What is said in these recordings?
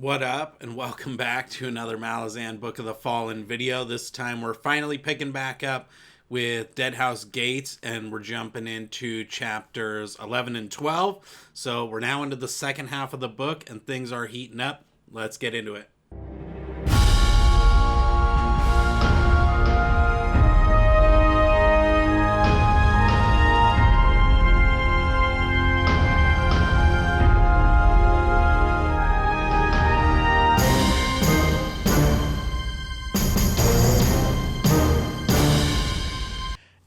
What up, and welcome back to another Malazan Book of the Fallen video. This time we're finally picking back up with Deadhouse Gates, and we're jumping into chapters 11 and 12. So we're now into the second half of the book, and things are heating up. Let's get into it.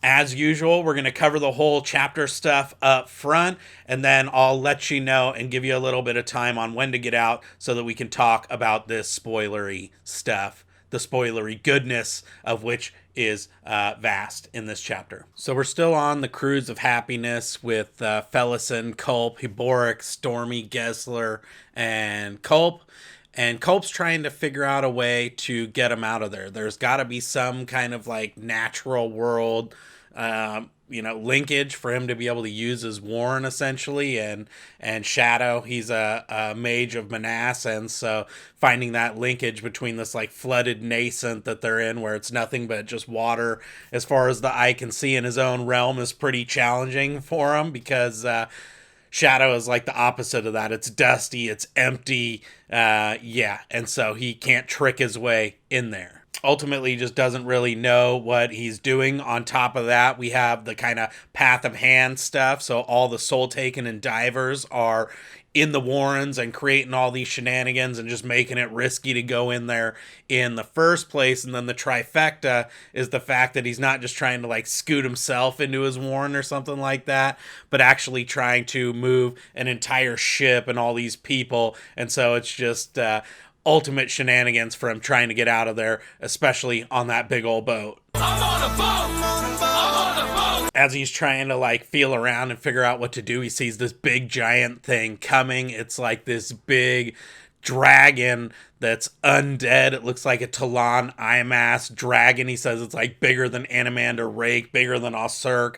As usual, we're going to cover the whole chapter stuff up front, and then I'll let you know and give you a little bit of time on when to get out so that we can talk about this spoilery stuff, the spoilery goodness of which is vast in this chapter. So we're still on the cruise of happiness with Felison, Culp, Hiboric, Stormy, Gessler, and Culp. And Culp's trying to figure out a way to get him out of there. There's got to be some kind of like natural world, linkage for him to be able to use his Warren essentially. And Shadow, he's a mage of Manas. And so finding that linkage between this like flooded nascent that they're in, where it's nothing but just water as far as the eye can see in his own realm, is pretty challenging for him because, Shadow is like the opposite of that. It's dusty, it's empty, and so he can't trick his way in there. Ultimately, he just doesn't really know what he's doing. On top of that, we have the kind of Path of Hand stuff, so all the Soul Taken and Divers are in the Warrens and creating all these shenanigans and just making it risky to go in there in the first place. And then the trifecta is the fact that he's not just trying to like scoot himself into his Warren or something like that, but actually trying to move an entire ship and all these people. And so it's just ultimate shenanigans for him trying to get out of there, especially on that big old boat. I'm on a boat! As he's trying to like feel around and figure out what to do, he sees this big giant thing coming. It's like this big dragon that's undead. It looks like a Talon Iamass dragon. He says it's like bigger than Animander Rake, bigger than Osirk.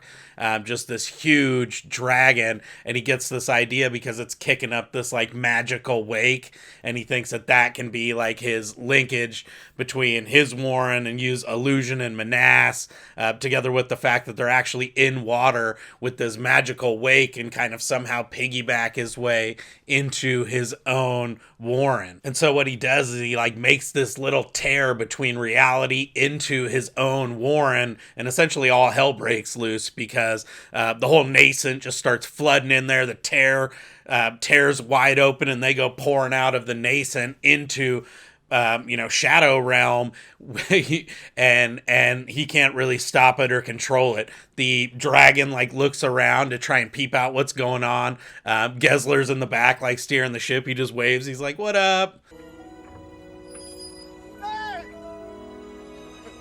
Just this huge dragon, and he gets this idea because it's kicking up this like magical wake, and he thinks that that can be like his linkage between his Warren and use illusion and Manas, together with the fact that they're actually in water with this magical wake, and kind of somehow piggyback his way into his own Warren. And so what he does is he like makes this little tear between reality into his own Warren, and essentially all hell breaks loose because the whole nascent just starts flooding in there. The tears wide open, and they go pouring out of the nascent into Shadow Realm, and he can't really stop it or control it. The dragon like looks around to try and peep out what's going on. Gessler's in the back like steering the ship. He just waves. He's like, "What up?"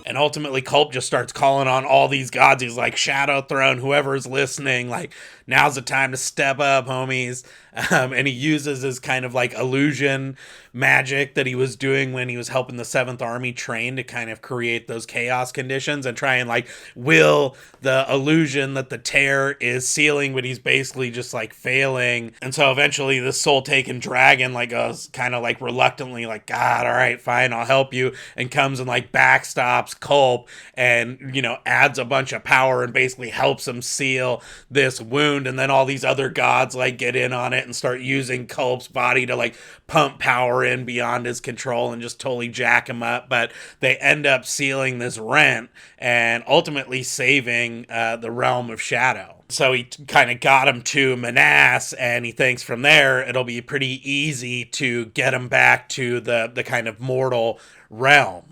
And ultimately, Culp just starts calling on all these gods. He's like, Shadow Throne, whoever's listening, like, now's the time to step up, homies. And he uses his kind of like illusion magic that he was doing when he was helping the 7th Army train to kind of create those chaos conditions and try and like will the illusion that the tear is sealing, but he's basically just like failing. And so eventually this soul taken dragon like goes kind of like reluctantly like, God, all right, fine, I'll help you, and comes and like backstops Culp and, adds a bunch of power and basically helps him seal this wound. And then all these other gods like get in on it and start using Culp's body to like pump power in beyond his control and just totally jack him up. But they end up sealing this rent and ultimately saving the realm of Shadow. So he kind of got him to Manas, and he thinks from there it'll be pretty easy to get him back to the kind of mortal realm.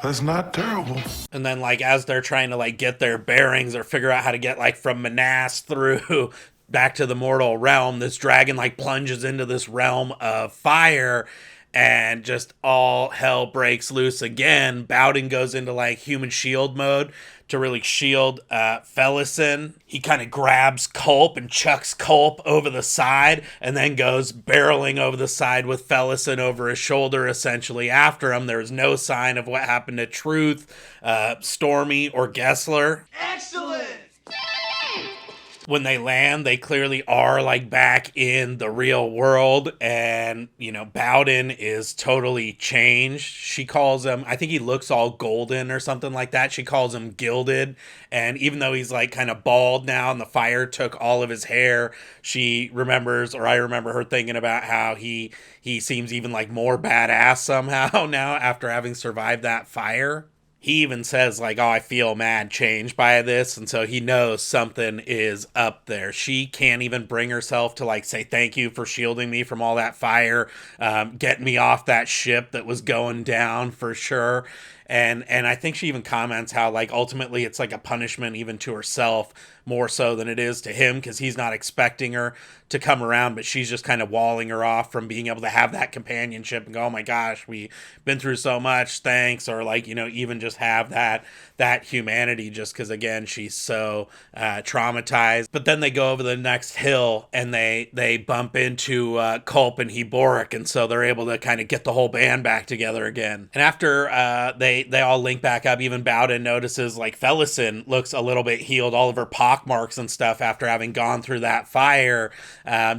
That's not terrible. And then like as they're trying to like get their bearings or figure out how to get like from Manas through back to the mortal realm, this dragon like plunges into this realm of fire, and just all hell breaks loose again. Bowden goes into like human shield mode to really shield Felison. He kind of grabs Culp and chucks Culp over the side, and then goes barreling over the side with Felison over his shoulder essentially after him. There's no sign of what happened to Truth, Stormy, or Gessler. Excellent! when they land, they clearly are like back in the real world, and Bowden is totally changed. She calls him, I think he looks all golden or something like that. She calls him gilded, and even though he's like kind of bald now and the fire took all of his hair, she remembers, or I remember her thinking about how he seems even like more badass somehow now after having survived that fire. He even says like, oh, I feel mad changed by this, and so he knows something is up there. She can't even bring herself to like say thank you for shielding me from all that fire, getting me off that ship that was going down for sure. And I think she even comments how like ultimately it's like a punishment even to herself more so than it is to him, because he's not expecting her to come around, but she's just kind of walling her off from being able to have that companionship and go, oh my gosh, we've been through so much, thanks, or like even just have that humanity, just because again she's so traumatized. But then they go over the next hill and they bump into Culp and Heboric, and so they're able to kind of get the whole band back together again. And after they all link back up, even Bowden notices like Felison looks a little bit healed. All of her pock marks and stuff after having gone through that fire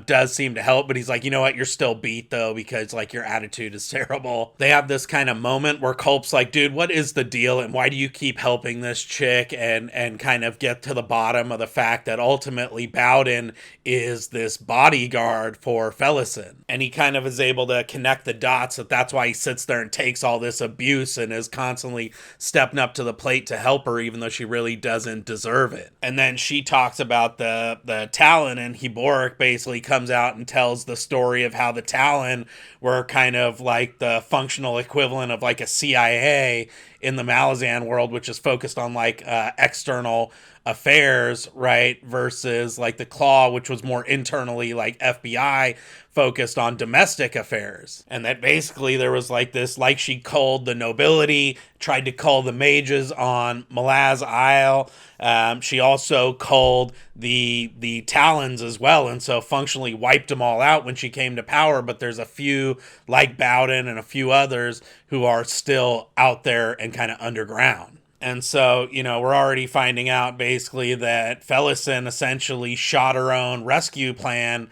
does seem to help, but he's like, you know what, you're still beat though, because like your attitude is terrible. They have this kind of moment where Culp's like, dude, what is the deal and why do you keep helping this chick, and kind of get to the bottom of the fact that ultimately Bowden is this bodyguard for Felison, and he kind of is able to connect the dots that's why he sits there and takes all this abuse and is constantly stepping up to the plate to help her even though she really doesn't deserve it. And then she talks about the Talon, and Heboric basically comes out and tells the story of how the Talon were kind of like the functional equivalent of like a CIA in the Malazan world, which is focused on like external affairs, right, versus like the Claw, which was more internally like FBI focused on domestic affairs. And that basically there was like this, like she culled the nobility, tried to cull the mages on Malaz Isle. She also culled the Talons as well, and so functionally wiped them all out when she came to power. But there's a few like Bowden and a few others who are still out there and kind of underground. And so, we're already finding out basically that Felison essentially shot her own rescue plan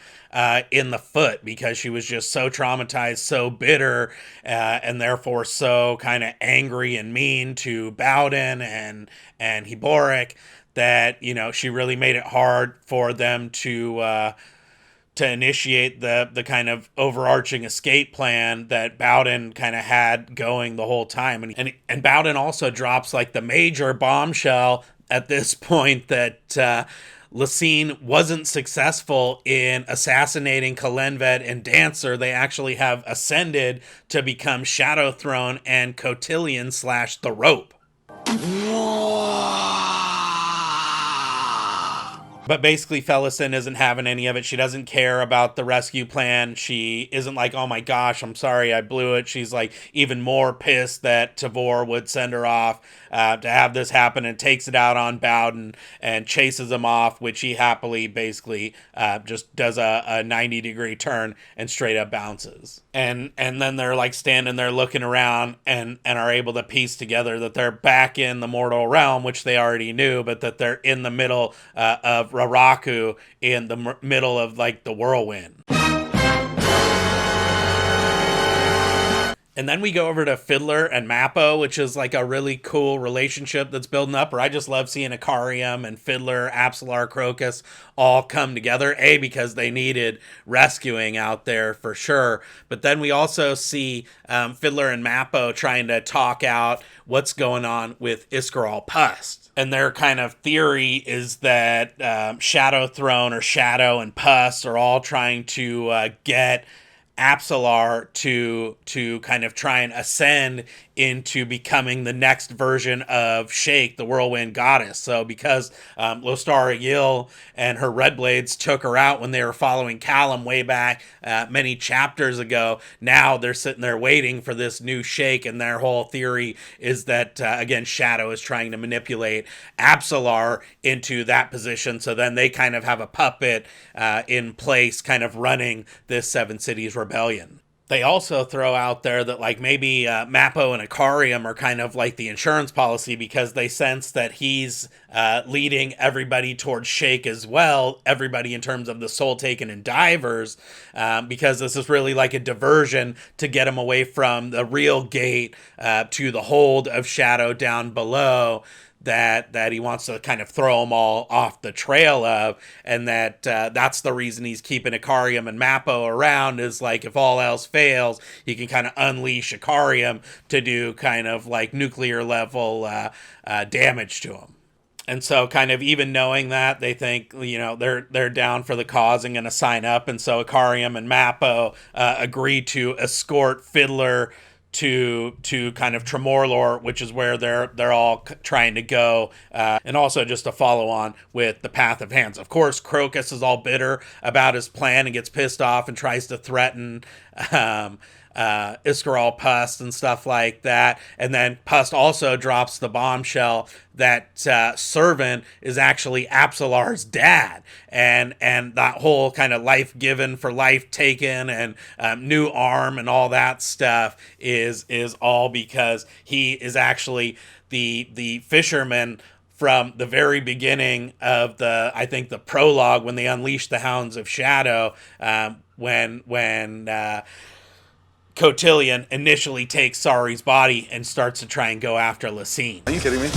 in the foot because she was just so traumatized, so bitter, and therefore so kind of angry and mean to Bowden and Heboric that, she really made it hard for them to initiate the kind of overarching escape plan that Bowden kind of had going the whole time. And Bowden also drops like the major bombshell at this point that Lysine wasn't successful in assassinating Kalenved and Dancer. They actually have ascended to become Shadow Throne and Cotillion / the Rope. But basically, Felison isn't having any of it. She doesn't care about the rescue plan. She isn't like, oh my gosh, I'm sorry, I blew it. She's like even more pissed that Tavor would send her off to have this happen, and takes it out on Bowden and chases him off, which he happily basically just does a 90-degree turn and straight up bounces. And then they're like standing there looking around and are able to piece together that they're back in the mortal realm, which they already knew, but that they're in the middle of Raraku, in the middle of like the whirlwind. And then we go over to Fiddler and Mappo, which is like a really cool relationship that's building up, or I just love seeing Ikariam and Fiddler, Apsalar, Crocus all come together, because they needed rescuing out there for sure. But then we also see Fiddler and Mappo trying to talk out what's going on with Iskar Pust. And their kind of theory is that Shadow Throne or Shadow and Pus are all trying to get Apsalar to kind of try and ascend into becoming the next version of Shake, the Whirlwind Goddess. So because Lostara Yil and her Red Blades took her out when they were following Callum way back many chapters ago, now they're sitting there waiting for this new Shake, and their whole theory is that, again, Shadow is trying to manipulate Apsalar into that position, so then they kind of have a puppet in place kind of running this Seven Cities Rebellion. They also throw out there that like maybe Mappo and Ikariam are kind of like the insurance policy, because they sense that he's leading everybody towards Shake as well, everybody in terms of the Soul Taken and Divers, because this is really like a diversion to get him away from the real gate to the hold of Shadow down below, that he wants to kind of throw them all off the trail of, and that's the reason he's keeping Ikariam and Mappo around, is like if all else fails, he can kind of unleash Ikariam to do kind of like nuclear level damage to him. And so kind of even knowing that, they think, they're down for the cause and going to sign up. And so Ikariam and Mappo agree to escort Fiddler to kind of Tremorlor, which is where they're all trying to go, and also just to follow on with the Path of Hands. Of course, Crocus is all bitter about his plan and gets pissed off and tries to threaten Iskar Pust and stuff like that. And then Pust also drops the bombshell that Servant is actually Apsalar's dad, and that whole kind of life given for life taken and new arm and all that stuff is all because he is actually the fisherman from the very beginning of the prologue, when they unleashed the Hounds of Shadow, when Cotillion initially takes Sari's body and starts to try and go after Lysine. Are you kidding me?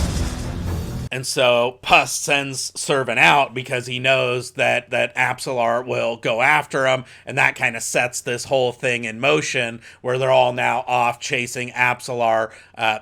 And so Pust sends Servant out because he knows that Apsalar will go after him, and that kind of sets this whole thing in motion, where they're all now off chasing Apsalar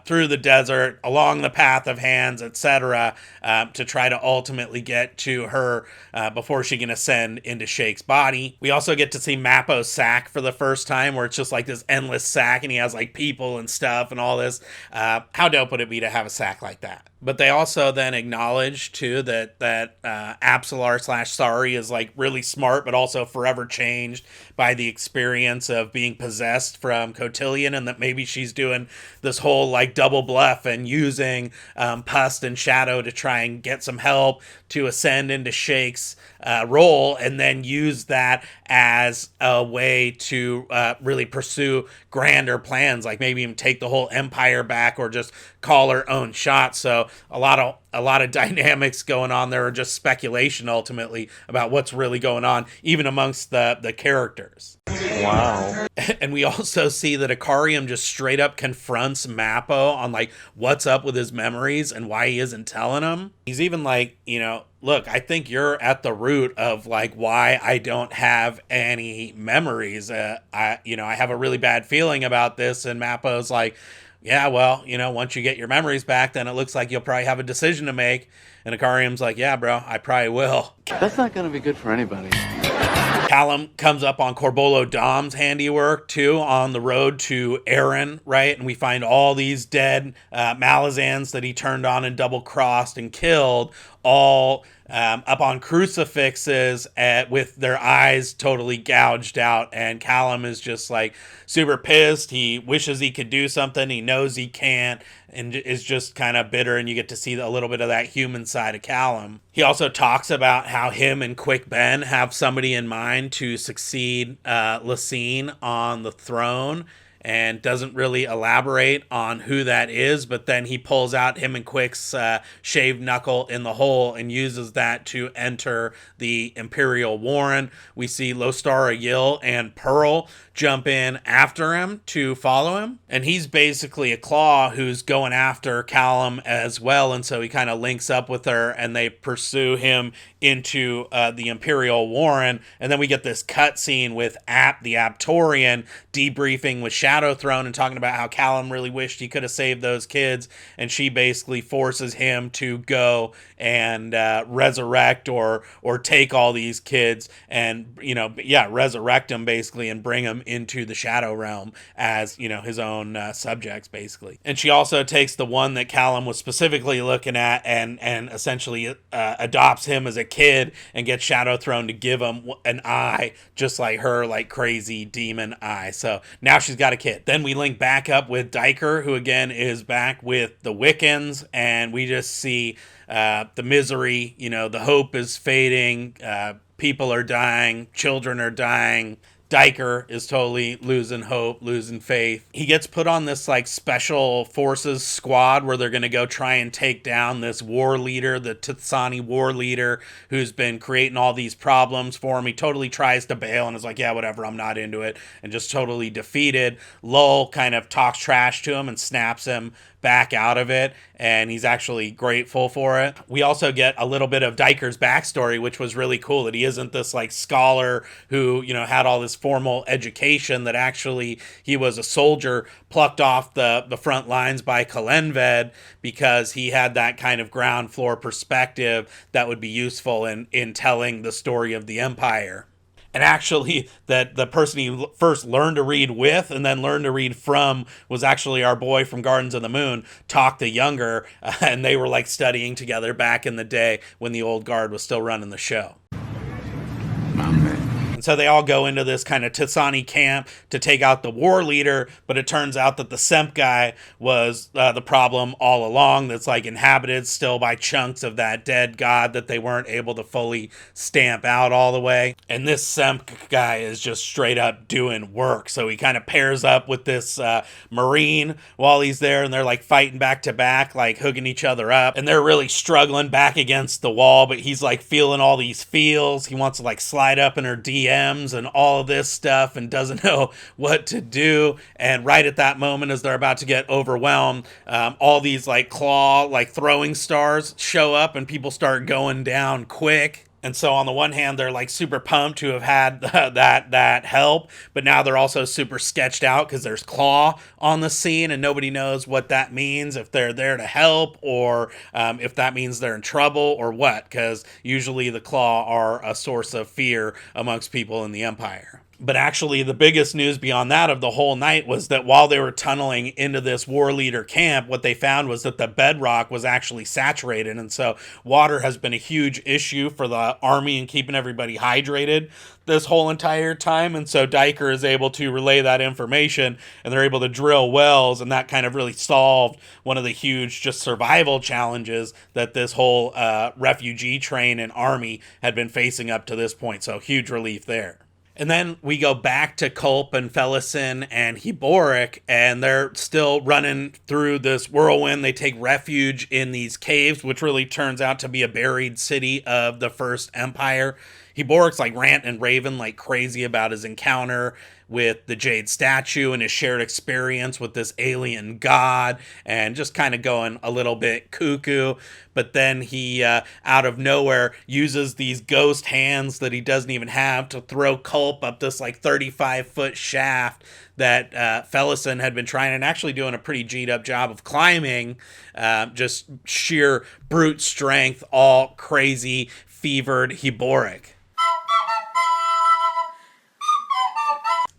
through the desert, along the Path of Hands, etc., to try to ultimately get to her before she can ascend into Shake's body. We also get to see Mappo's sack for the first time, where it's just like this endless sack, and he has like people and stuff and all this. How dope would it be to have a sack like that? But they also then acknowledge too that Apsalar / Sari is like really smart, but also forever changed by the experience of being possessed from Cotillion, and that maybe she's doing this whole like double bluff and using Pust and Shadow to try and get some help to ascend into Shake's role, and then use that as a way to really pursue grander plans, like maybe even take the whole empire back, or just call her own shot. So a lot of dynamics going on there, or just speculation ultimately about what's really going on, even amongst the characters. Wow. And we also see that Ikariam just straight up confronts Mappo on like what's up with his memories and why he isn't telling him. He's even like, look, I think you're at the root of like why I don't have any memories. I have a really bad feeling about this. And Mappo's like, yeah, well, once you get your memories back, then it looks like you'll probably have a decision to make. And Ikariam's like, yeah, bro, I probably will. That's not going to be good for anybody. Callum comes up on Corbolo Dom's handiwork, too, on the road to Erin, right? And we find all these dead Malazans that he turned on and double-crossed and killed, all up on crucifixes with their eyes totally gouged out. And Callum is just like super pissed. He wishes he could do something. He knows he can't, and is just kind of bitter. And you get to see a little bit of that human side of Callum. He also talks about how him and Quick Ben have somebody in mind to succeed Lysine on the throne, and doesn't really elaborate on who that is, but then he pulls out him and Quick's shaved knuckle in the hole and uses that to enter the Imperial Warren. We see Lostara Yill and Pearl jump in after him to follow him, and he's basically a Claw who's going after Callum as well, and so he kind of links up with her, and they pursue him into the Imperial Warren. And then we get this cutscene with the Aptorian debriefing with Shadow Throne and talking about how Callum really wished he could have saved those kids, and she basically forces him to go and resurrect or take all these kids and resurrect them basically, and bring them into the Shadow Realm as his own subjects basically. And she also takes the one that Callum was specifically looking at and essentially adopts him as a kid, and gets Shadow Throne to give him an eye just like her like crazy demon eye. So now she's got a kid. Then we link back up with Diker, who again is back with the Wiccans, and we just see the misery, the hope is fading, people are dying, children are dying, Diker is totally losing hope, losing faith. He gets put on this like special forces squad where they're going to go try and take down this war leader, the Tithsani war leader, who's been creating all these problems for him. He totally tries to bail and is like, yeah, whatever, I'm not into it, and just totally defeated. Lull kind of talks trash to him and snaps him back out of it, and he's actually grateful for it. We also get a little bit of Diker's backstory, which was really cool, that he isn't this like scholar who, you know, had all this formal education, that actually he was a soldier plucked off the front lines by Kalenved because he had that kind of ground floor perspective that would be useful in telling the story of the Empire. And actually, that the person he first learned to read with and then learned to read from was actually our boy from Gardens of the Moon, Talk the Younger, and they were like studying together back in the day when the old guard was still running the show. My man. And so they all go into this kind of Tithsani camp to take out the war leader, but it turns out that the Semp guy was the problem all along, that's like inhabited still by chunks of that dead god that they weren't able to fully stamp out all the way. And this Semp guy is just straight up doing work. So he kind of pairs up with this Marine while he's there, and they're like fighting back to back, like hooking each other up. And they're really struggling back against the wall, but he's like feeling all these feels. He wants to like slide up in her DMs and all of this stuff and doesn't know what to do. And right at that moment, as they're about to get overwhelmed, all these like claw, like throwing stars show up and people start going down quick. And so on the one hand, they're like super pumped to have had that help, but now they're also super sketched out because there's Claw on the scene and nobody knows what that means, if they're there to help or if that means they're in trouble or what, because usually the Claw are a source of fear amongst people in the Empire. But actually, the biggest news beyond that of the whole night was that while they were tunneling into this war leader camp, what they found was that the bedrock was actually saturated. And so water has been a huge issue for the army and keeping everybody hydrated this whole entire time. And so Diker is able to relay that information, and they're able to drill wells. And that kind of really solved one of the huge just survival challenges that this whole refugee train and army had been facing up to this point. So huge relief there. And then we go back to Culp and Felisin and Heboric, and they're still running through this whirlwind. They take refuge in these caves, which really turns out to be a buried city of the First Empire. Heboric's like rant and raving like crazy about his encounter with the Jade Statue and his shared experience with this alien god, and just kind of going a little bit cuckoo. But then he, out of nowhere, uses these ghost hands that he doesn't even have to throw Culp up this like 35-foot shaft that Felisin had been trying and actually doing a pretty G'd up job of climbing. Just sheer brute strength, all crazy, fevered Heboric.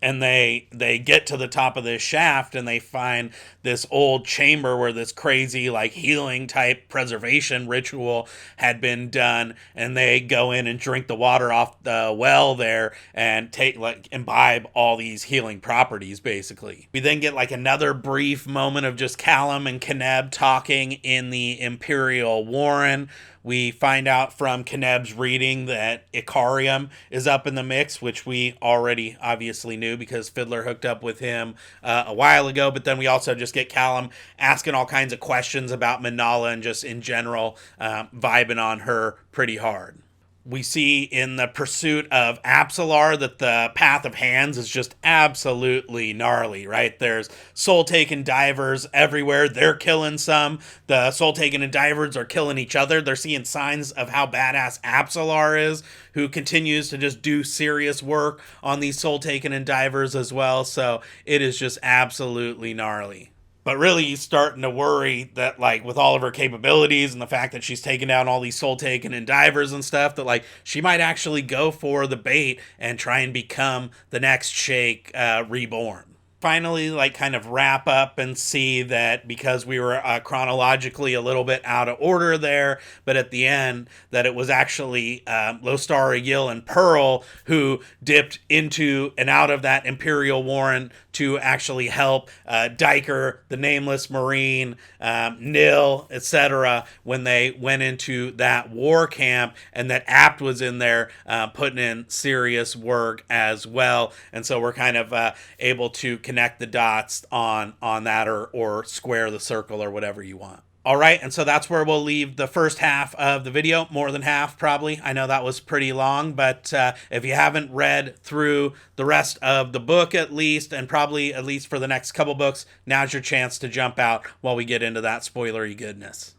And they get to the top of this shaft and they find this old chamber where this crazy like healing type preservation ritual had been done. And they go in and drink the water off the well there and take like imbibe all these healing properties basically. We then get like another brief moment of just Callum and Keneb talking in the Imperial Warren. We find out from Keneb's reading that Icarium is up in the mix, which we already obviously knew because Fiddler hooked up with him a while ago. But then we also just get Callum asking all kinds of questions about Minala and just in general vibing on her pretty hard. We see in the pursuit of Apsalar that the Path of Hands is just absolutely gnarly, right? There's soul-taken divers everywhere. They're killing some. The soul-taken and divers are killing each other. They're seeing signs of how badass Apsalar is, who continues to just do serious work on these soul-taken and divers as well. So it is just absolutely gnarly. But really, he's starting to worry that, like, with all of her capabilities and the fact that she's taken down all these soul-taken and divers and stuff, that, like, she might actually go for the bait and try and become the next Sheikh reborn. finally like kind of wrap up and see that because we were chronologically a little bit out of order there, but at the end that it was actually Lostara, Yil, and Pearl who dipped into and out of that Imperial warrant to actually help Diker, the Nameless Marine, Nil, etc. when they went into that war camp, and that Apt was in there putting in serious work as well. And so we're kind of able to connect the dots on that, or square the circle, or whatever you want. All right, and so that's where we'll leave the first half of the video, more than half probably. I know that was pretty long, but if you haven't read through the rest of the book at least, and probably at least for the next couple books, now's your chance to jump out while we get into that spoilery goodness.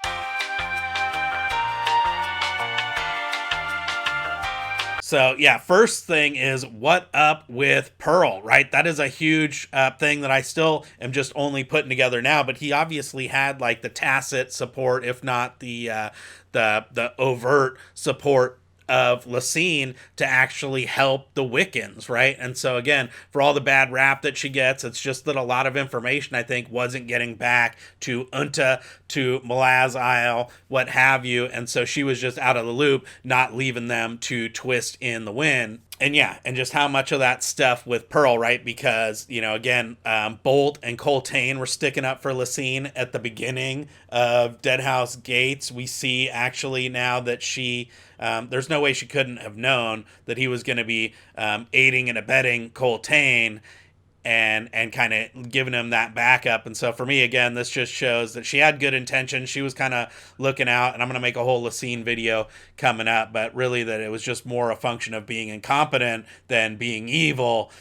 So yeah, first thing is, what up with Pearl, right? That is a huge thing that I still am just only putting together now, but he obviously had like the tacit support, if not the overt support of Lysine to actually help the Wiccans, right? And so again, for all the bad rap that she gets, it's just that a lot of information, I think, wasn't getting back to Unta, to Malazan, what have you, and so she was just out of the loop, not leaving them to twist in the wind. And yeah, and just how much of that stuff with Pearl, right? Because, you know, again, Bolt and Coltane were sticking up for Lysine at the beginning of Deadhouse Gates. We see actually now that she, there's no way she couldn't have known that he was going to be aiding and abetting Coltane, and kind of giving him that backup. And so for me, again, this just shows that she had good intentions. She was kind of looking out, and I'm going to make a whole Lysine video coming up, but really that it was just more a function of being incompetent than being evil.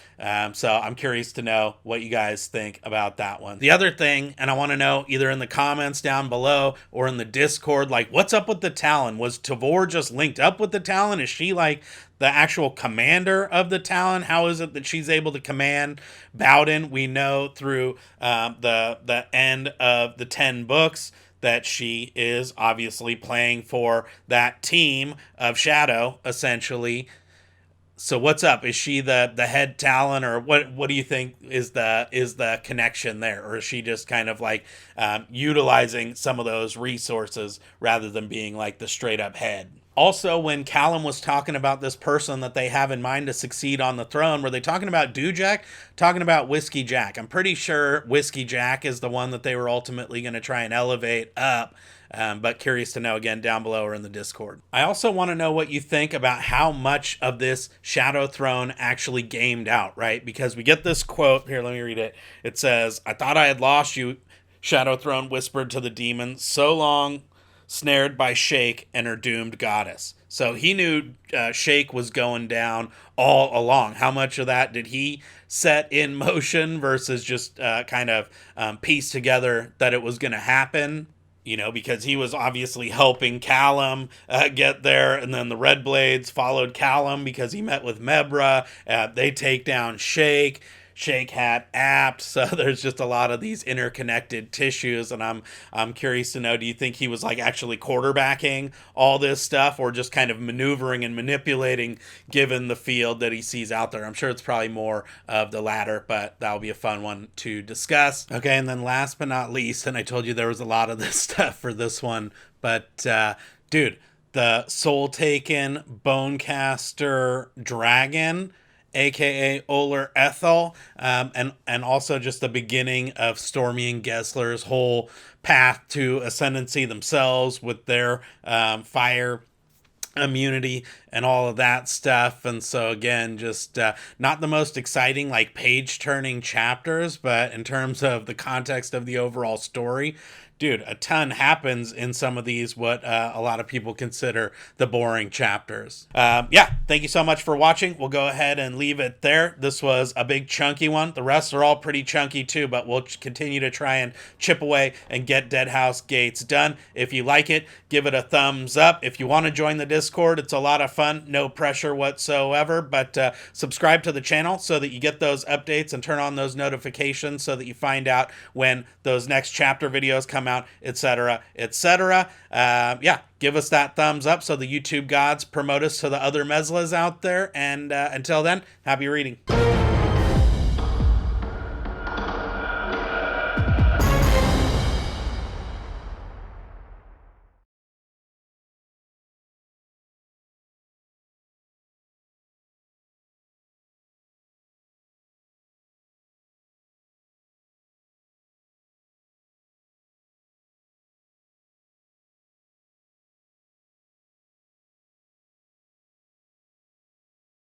So I'm curious to know what you guys think about that one. The other thing, and I want to know either in the comments down below or in the Discord, like, what's up with the Talon? Was Tavor just linked up with the Talon? Is she like the actual commander of the Talon? How is it that she's able to command Bowden? We know through the end of the 10 books that she is obviously playing for that team of Shadow, essentially. So what's up? Is she the head Talon, or what do you think is the connection there? Or is she just kind of like utilizing some of those resources rather than being like the straight up head? Also, when Callum was talking about this person that they have in mind to succeed on the throne, were they talking about Dujak? Talking about Whiskey Jack? I'm pretty sure Whiskey Jack is the one that they were ultimately going to try and elevate up. But curious to know, again, down below or in the Discord. I also want to know what you think about how much of this Shadow Throne actually gamed out, right? Because we get this quote here, let me read it. It says, "I thought I had lost you," Shadow Throne whispered to the demon, "so long snared by Shake and her doomed goddess." So he knew Shake was going down all along. How much of that did he set in motion versus just kind of piece together that it was going to happen? You know, because he was obviously helping Callum get there, and then the Red Blades followed Callum because he met with Mebra. They take down Shake. Shake had Apt, so there's just a lot of these interconnected tissues, and I'm curious to know, do you think he was like actually quarterbacking all this stuff, or just kind of maneuvering and manipulating given the field that he sees out there? I'm sure it's probably more of the latter, but that'll be a fun one to discuss. Okay, and then last but not least, and I told you there was a lot of this stuff for this one, but dude, the Soul Taken Bonecaster Dragon, aka Oler Ethel, and also just the beginning of Stormy and Gessler's whole path to Ascendancy themselves with their fire immunity and all of that stuff. And so again, just not the most exciting like page turning chapters, but in terms of the context of the overall story, dude, a ton happens in some of these, what a lot of people consider the boring chapters. Yeah, thank you so much for watching. We'll go ahead and leave it there. This was a big chunky one. The rest are all pretty chunky too, but we'll continue to try and chip away and get Deadhouse Gates done. If you like it, give it a thumbs up. If you want to join the Discord, it's a lot of fun. No pressure whatsoever, but subscribe to the channel so that you get those updates and turn on those notifications so that you find out when those next chapter videos come out, etc., etc. Yeah, give us that thumbs up so the YouTube gods promote us to the other Meslas out there. And until then, happy reading.